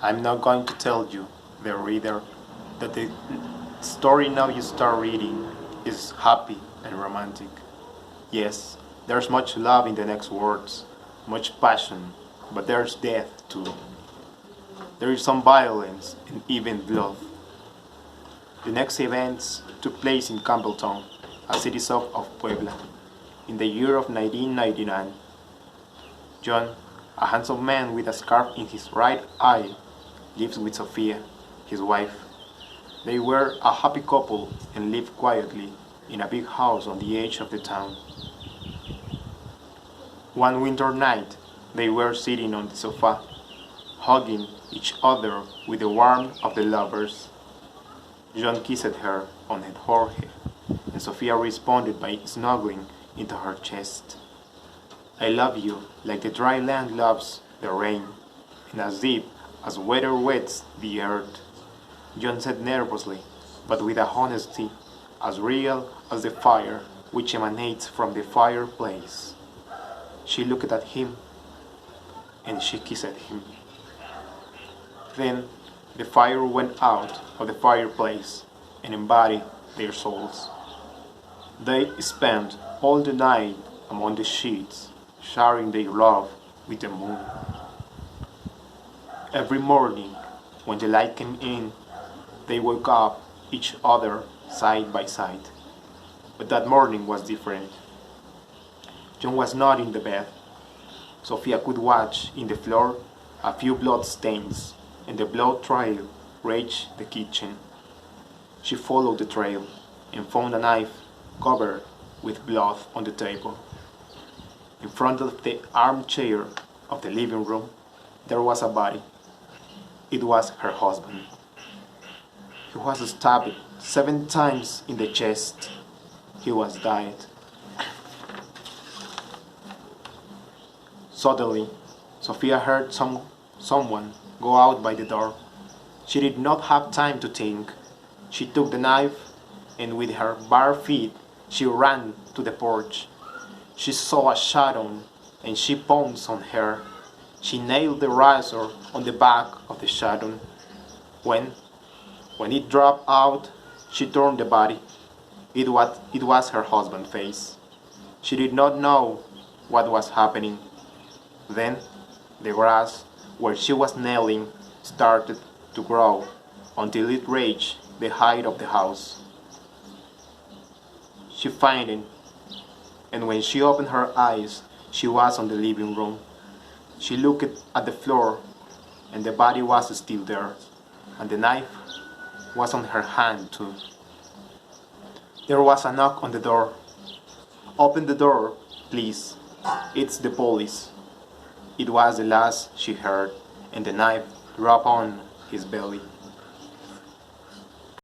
I'm not going to tell you, the reader, that the story now you start reading is happy and romantic. Yes, there's much love in the next words, much passion, but there's death too. There is some violence and even blood. The next events took place in Campbelltown, a city south of Puebla, in the year of 1999. John, a handsome man with a scarf in his right eye, lives with Sophia, his wife. They were a happy couple and lived quietly in a big house on the edge of the town. One winter night, they were sitting on the sofa, hugging each other with the warmth of the lovers. John kissed her on her forehead, and Sophia responded by snuggling into her chest. I love you like the dry land loves the rain, and as deep as weather wets the earth, John said nervously, but with a honesty as real as the fire which emanates from the fireplace. She looked at him, and she kissed him. Then the fire went out of the fireplace and embodied their souls. They spent all the night among the sheets, sharing their love with the moon. Every morning, when the light came in, they woke up each other side by side. But that morning was different. John was not in the bed. Sophia could watch in the floor a few blood stains, and the blood trail reached the kitchen. She followed the trail and found a knife covered with blood on the table. In front of the armchair of the living room, there was a body. It was her husband. He was stabbed 7 times in the chest. He was dead. Suddenly, Sophia heard someone go out by the door. She did not have time to think. She took the knife, and with her bare feet, she ran to the porch. She saw a shadow, and she pounced on her. She nailed the razor on the back of the shadow. When it dropped out, she turned the body. It was her husband's face. She did not know what was happening. Then, the grass where she was kneeling started to grow until it reached the height of the house. She fainted, and when she opened her eyes, she was in the living room. She looked at the floor, and the body was still there, and the knife was on her hand too. There was a knock on the door. Open the door, please. It's the police. It was the last she heard, and the knife dropped on his belly.